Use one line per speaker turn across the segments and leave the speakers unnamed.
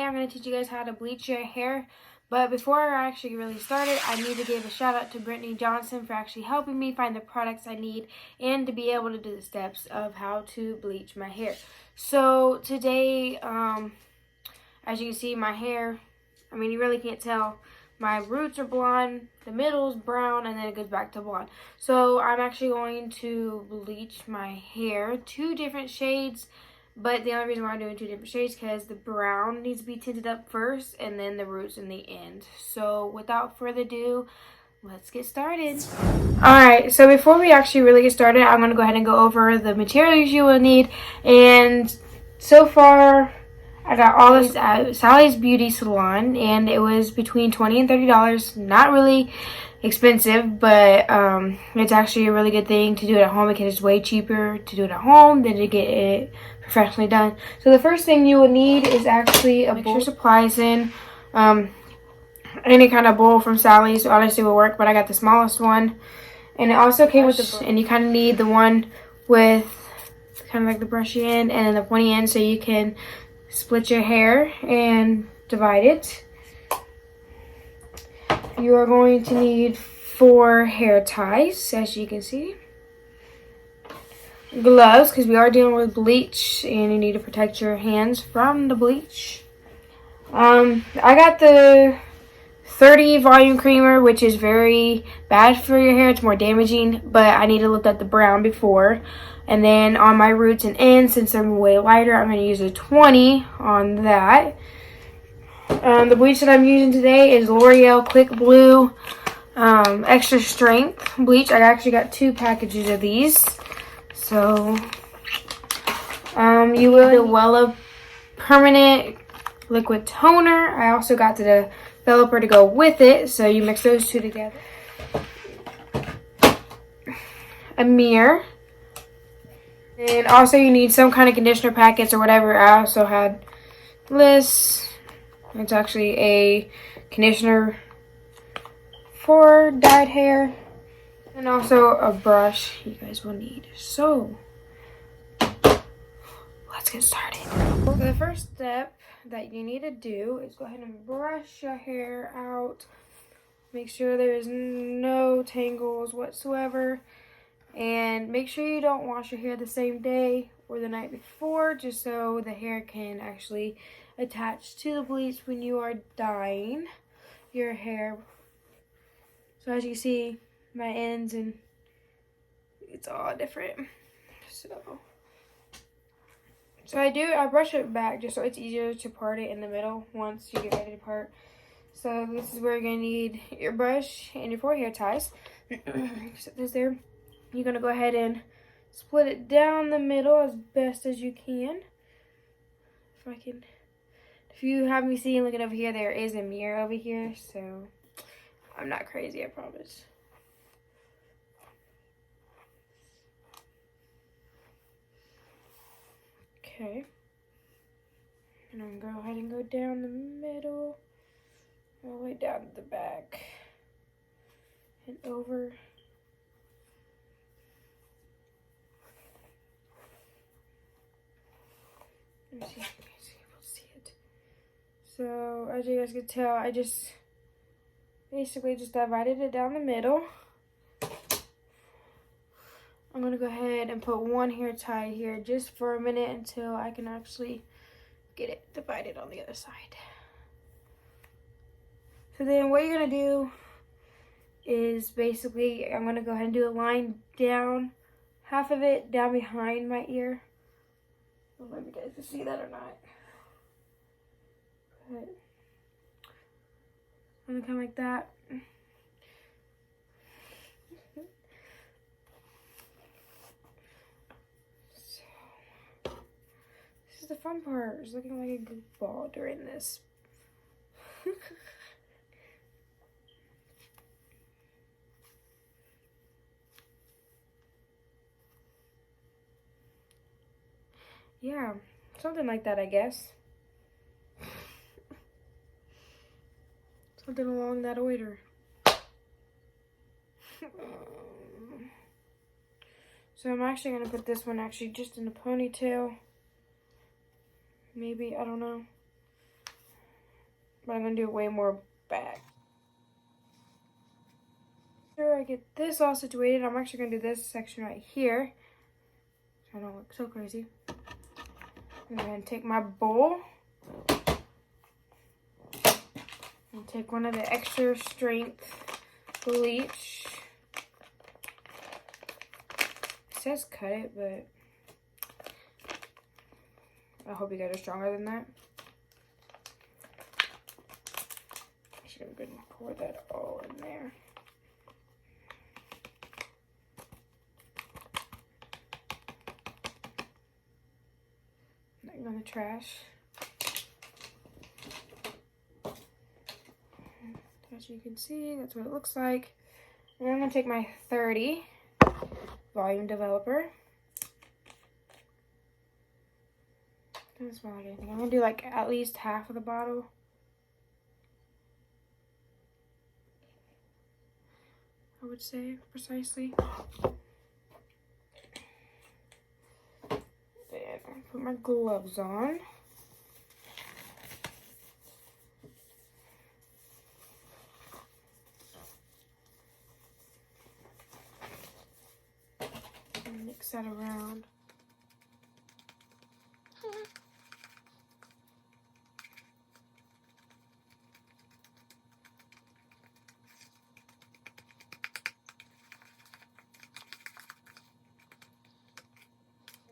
today I'm going to teach you guys how to bleach your hair. But before I actually really started, I need to give a shout out to Brittany Johnson for actually helping me find the products I need and to be able to do the steps of how to bleach my hair. So today, as you can see, my hair, I mean, you really can't tell. My roots are blonde, the middle's brown, and then it goes back to blonde. So I'm actually going to bleach my hair, 2 different shades. But the only reason why I'm doing 2 different shades is because the brown needs to be tinted up first and then the roots in the end. So without further ado, let's get started. Alright, so before we actually really get started, I'm going to go ahead and go over the materials you will need. And so far, I got all this at Sally's Beauty Salon, and it was between $20 and $30. Not really expensive, but it's actually a really good thing to do it at home because it's way cheaper to do it at home than to get it professionally done. So the first thing you will need is actually a bowl. Mix your supplies in. Any kind of bowl from Sally's honestly will work, but I got the smallest one. And it also came with the, and you kind of need the one with kind of like the brushy end and then the pointy end so you can split your hair and divide it. You are going to need 4 hair ties, as you can see. Gloves, because we are dealing with bleach and you need to protect your hands from the bleach. I got the 30 volume creamer, which is very bad for your hair. It's more damaging, but I need to look at the brown before. And then on my roots and ends, since they're way lighter, I'm going to use a 20 on that. The bleach that I'm using today is L'Oreal Quick Blue Extra Strength bleach. I actually got 2 packages of these. So, you will the Wella Permanent Liquid Toner. I also got the developer to go with it, so you mix those 2 together. A mirror. And also you need some kind of conditioner packets or whatever. I also had this. It's actually a conditioner for dyed hair. And also a brush you guys will need. So, let's get started. So the first step that you need to do is go ahead and brush your hair out. Make sure there's no tangles whatsoever. And make sure you don't wash your hair the same day or the night before, just so the hair can actually attach to the bleach when you are dyeing your hair. So as you see, my ends and it's all different. So I brush it back just so it's easier to part it in the middle once you get ready to part. So this is where you're gonna need your brush and your 4 hair ties. Set this there. You're gonna go ahead and split it down the middle as best as you can. If you have me seeing looking over here, there is a mirror over here, so I'm not crazy, I promise. Okay. And I'm gonna go ahead and go down the middle, all the way down to the back, and over. Let me see if you guys are able to see it. So, as you guys can tell, I just basically just divided it down the middle. I'm going to go ahead and put 1 hair tie here just for a minute until I can actually get it divided on the other side. So then what you're going to do is basically, I'm going to go ahead and do a line down, half of it down behind my ear. I don't know if you guys can see that or not. But I'm going to come like that. This is the fun part. It's looking like a goofball during this. Yeah, something like that, I guess. Something along that order. So I'm actually going to put this one actually just in a ponytail. Maybe, I don't know. but I'm going to do way more back. After I get this all situated, I'm actually going to do this section right here, so I don't look so crazy. I'm going to take my bowl and take one of the extra strength bleach. It says cut it, but I hope you guys are stronger than that. I should have been pour that all in there. Nothing on the trash. As you can see, that's what it looks like. And I'm going to take my 30 volume developer. Doesn't smell like anything. I'm going to do like at least half of the bottle. I would say precisely. Then I put my gloves on. And mix that around.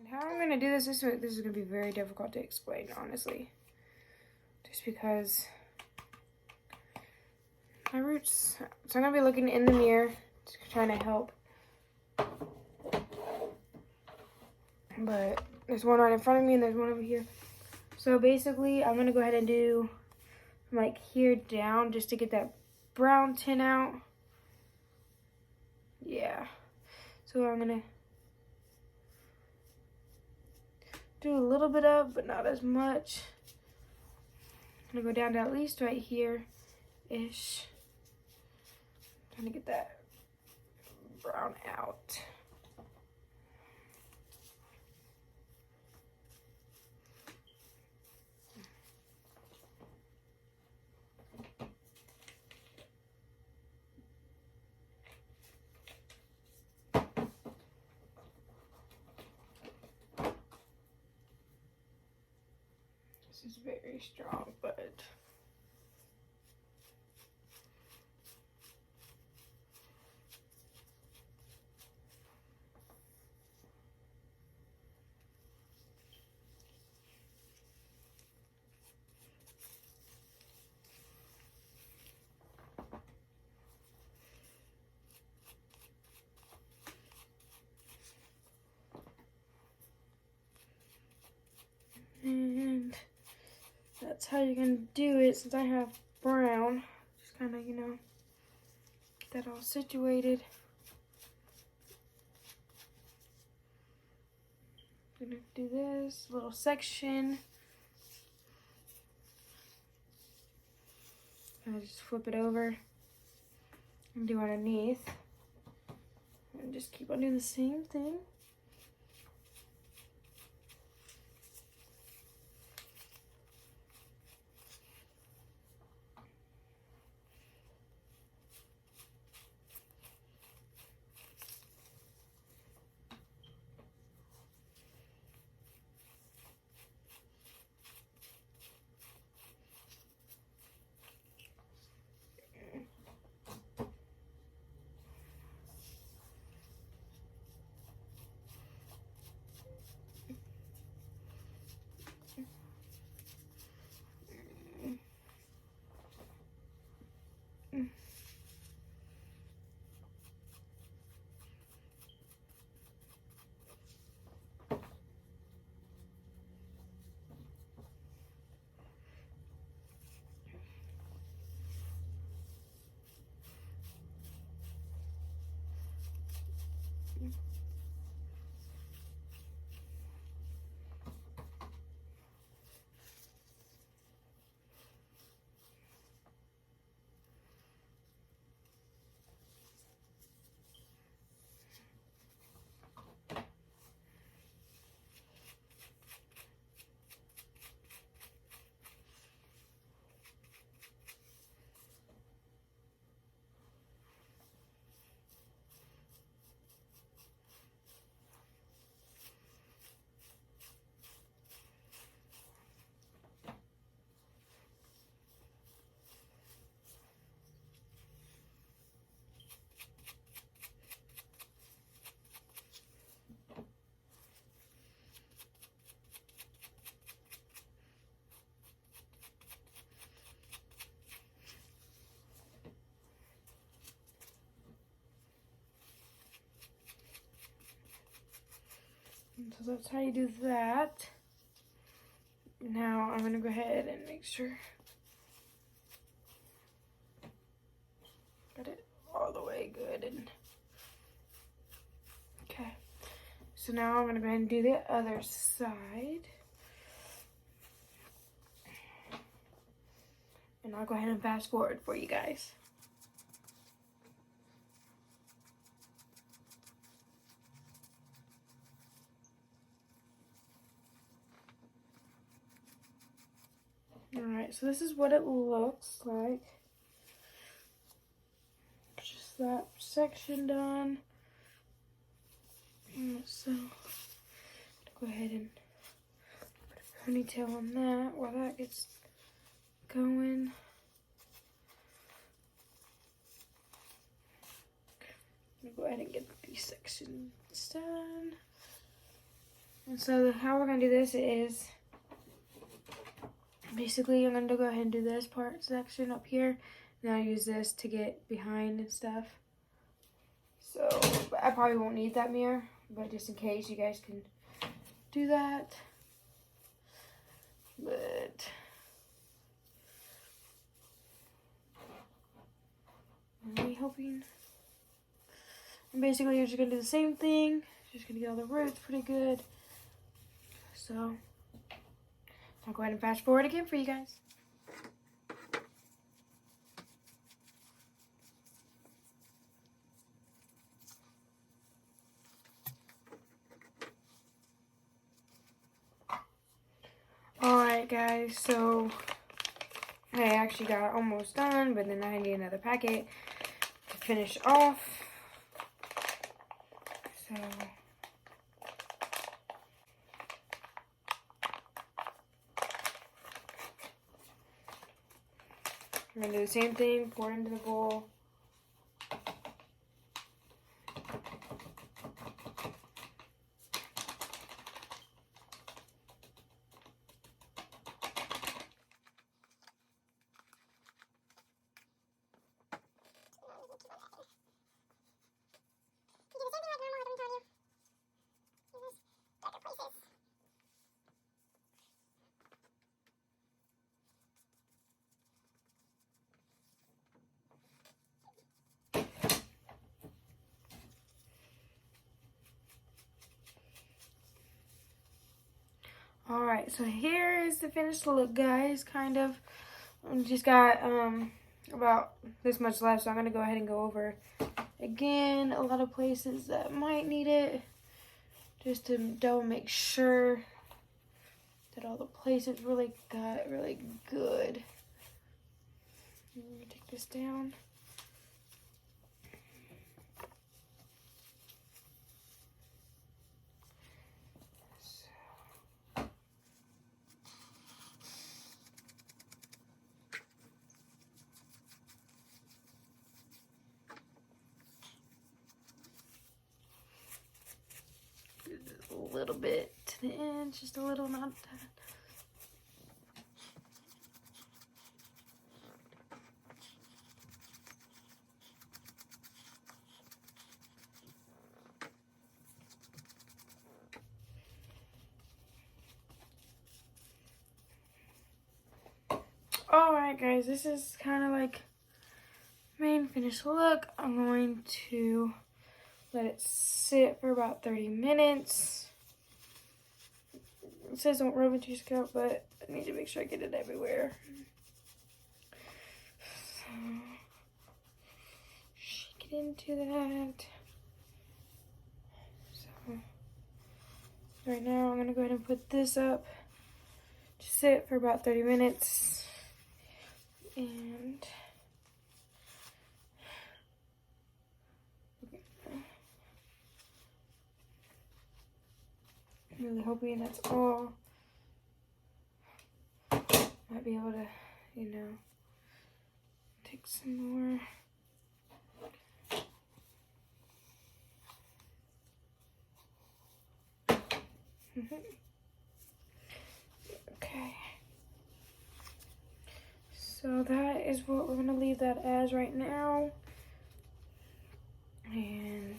How I'm going to do this is going to be very difficult to explain, honestly. Just because my roots, so I'm going to be looking in the mirror, just trying to help. But there's one right in front of me and there's one over here. So basically, I'm going to go ahead and do from like here down just to get that brown tint out. Yeah. So I'm going to do a little bit of, but not as much. I'm gonna go down to at least right here-ish. Trying to get that brown out. This is very strong, but and that's how you're gonna do it. Since I have brown, just kind of, you know, get that all situated. I'm gonna do this little section. And I just flip it over and do underneath. And just keep on doing the same thing. So that's how you do that. Now I'm gonna go ahead and make sure got it all the way good. And okay, so now I'm gonna go ahead and do the other side. And I'll go ahead and fast forward for you guys. Alright, so this is what it looks like. Just that section done. So, go ahead and put a ponytail on that while that gets going. I'm gonna go ahead and get these sections done. And so how we're gonna do this is basically I'm gonna go ahead and do this part section up here. And I'll use this to get behind and stuff. So I probably won't need that mirror, but just in case you guys can do that. But I'm really hoping. And basically you're just gonna do the same thing. Just gonna get all the roots pretty good. So I'll go ahead and fast forward again for you guys. Alright guys, so I actually got almost done, but then I need another packet to finish off. So I'm gonna do the same thing, pour it into the bowl. Alright, so here is the finished look, guys. Kind of. Just got about this much left, so I'm going to go ahead and go over again a lot of places that might need it. Just to double make sure that all the places really got really good. I'm going to take this down. A little bit to the end, just a little, not that. Alright guys, this is kind of like main finished look. I'm going to let it sit for about 30 minutes. It says don't rub into your scalp, but I need to make sure I get it everywhere. So, shake it into that. So, right now I'm going to go ahead and put this up to sit for about 30 minutes. And I'm really hoping that's all. Might be able to, you know, take some more. Okay. So that is what we're going to leave that as right now. And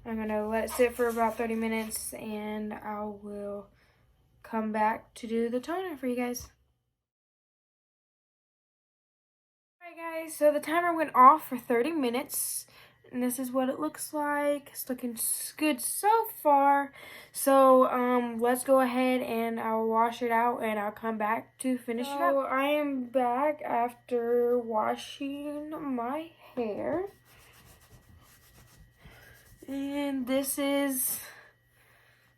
I'm gonna let it sit for about 30 minutes and I will come back to do the toner for you guys. Alright guys, so the timer went off for 30 minutes and this is what it looks like. It's looking good so far. So let's go ahead and I'll wash it out and I'll come back to finish it up. So I am back after washing my hair. And this is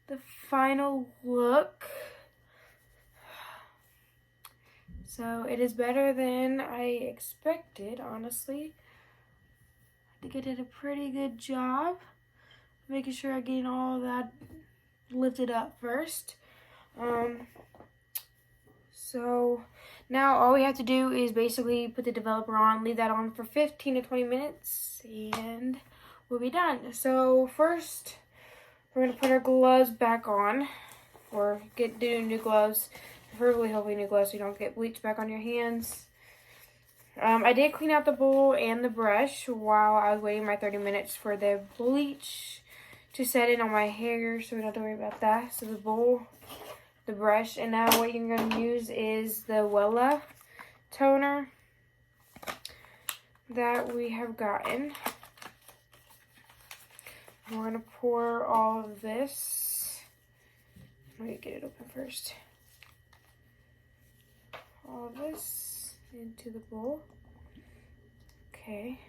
the final look. So it is better than I expected, honestly. I think I did a pretty good job making sure I get all that lifted up first. So now all we have to do is basically put the developer on, leave that on for 15 to 20 minutes, and we'll be done. So first, we're gonna put our gloves back on, or do new gloves. Preferably, hopefully new gloves so you don't get bleach back on your hands. I did clean out the bowl and the brush while I was waiting my 30 minutes for the bleach to set in on my hair, so we don't have to worry about that. So the bowl, the brush, and now what you're going to use is the Wella toner that we have gotten. We're going to pour all of this. Let me get it open first. All of this into the bowl. Okay.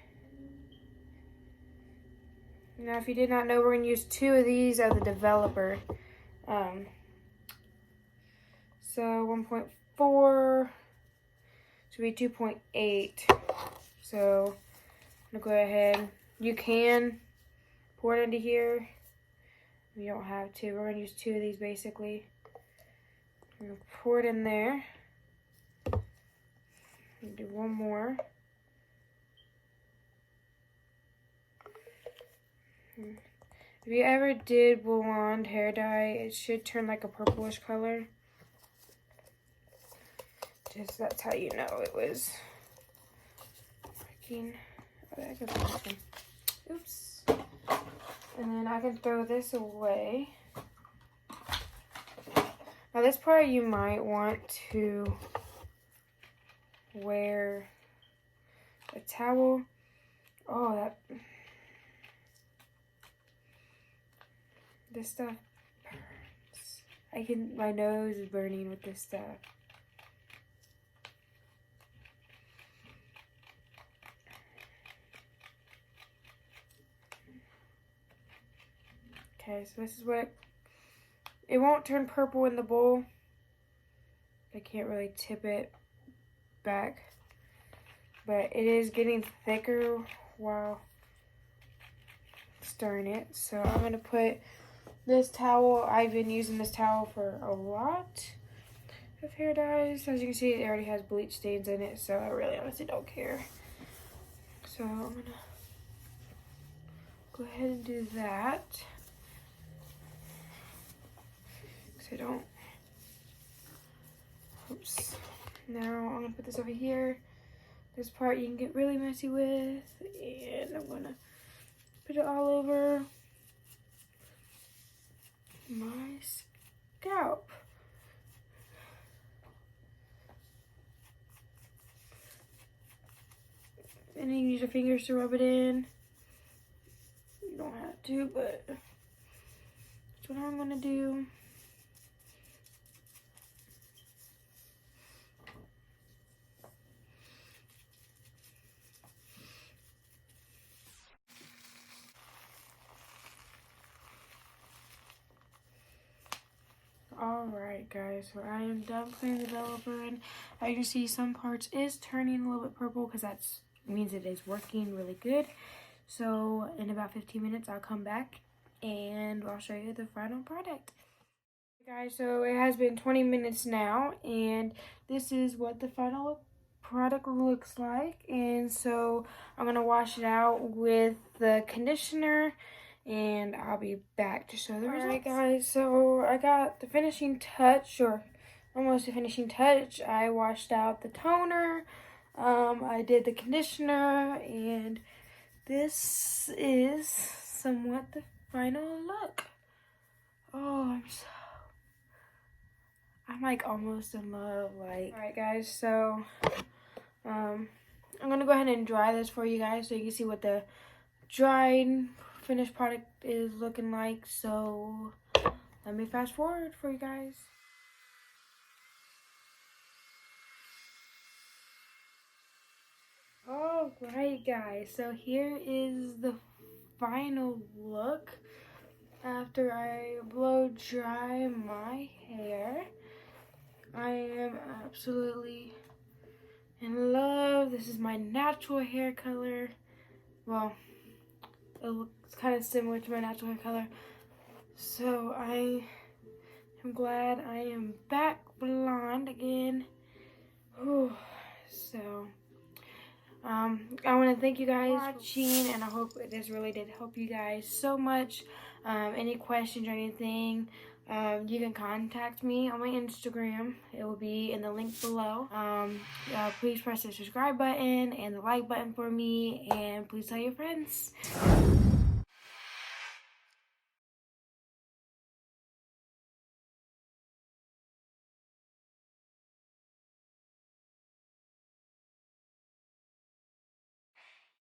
Now, if you did not know, we're going to use 2 of these of the developer. So 1.4 should be 2.8. So I'm going to go ahead. You can pour it into here. You don't have to. We're going to use 2 of these basically. I'm going to pour it in there. Do one more. If you ever did blonde hair dye, it should turn like a purplish color. Just that's how you know it was working. Oh, I can find this one. Oops. And then I can throw this away. Now this part you might want to wear a towel. Oh, this stuff burns. My nose is burning with this stuff. Okay, so this is what it won't turn purple in the bowl. I can't really tip it back, but it is getting thicker while stirring it. So I'm gonna put this towel. I've been using this towel for a lot of hair dyes. As you can see, it already has bleach stains in it, so I really honestly don't care. So I'm gonna go ahead and do that. So I don't. Oops. Now I'm gonna put this over here. This part you can get really messy with, and I'm gonna put it all over my scalp. And then you use your fingers to rub it in. You don't have to, but that's what I'm gonna do. Alright guys, so I am done putting the developer in. As you can see, some parts is turning a little bit purple because that means it is working really good. So in about 15 minutes I'll come back and I'll show you the final product. Guys, so it has been 20 minutes now and this is what the final product looks like. And so I'm going to wash it out with the conditioner and I'll be back to show the results. Alright guys, so I got the finishing touch, or almost the finishing touch. I washed out the toner, I did the conditioner, and this is somewhat the final look. Oh, I'm like almost in love. Like, all right guys, so I'm gonna go ahead and dry this for you guys so you can see what the dried finished product is looking like. So let me fast forward for you guys. All right guys, so here is the final look after I blow dry my hair. I am absolutely in love. This is my natural hair color. Well, it looks kind of similar to my natural hair color. So I am glad I am back blonde again. Whew. So I want to thank you guys for watching, and I hope this really did help you guys so much. Any questions or anything, you can contact me on my Instagram. It will be in the link below. Please press the subscribe button and the like button for me, and please tell your friends.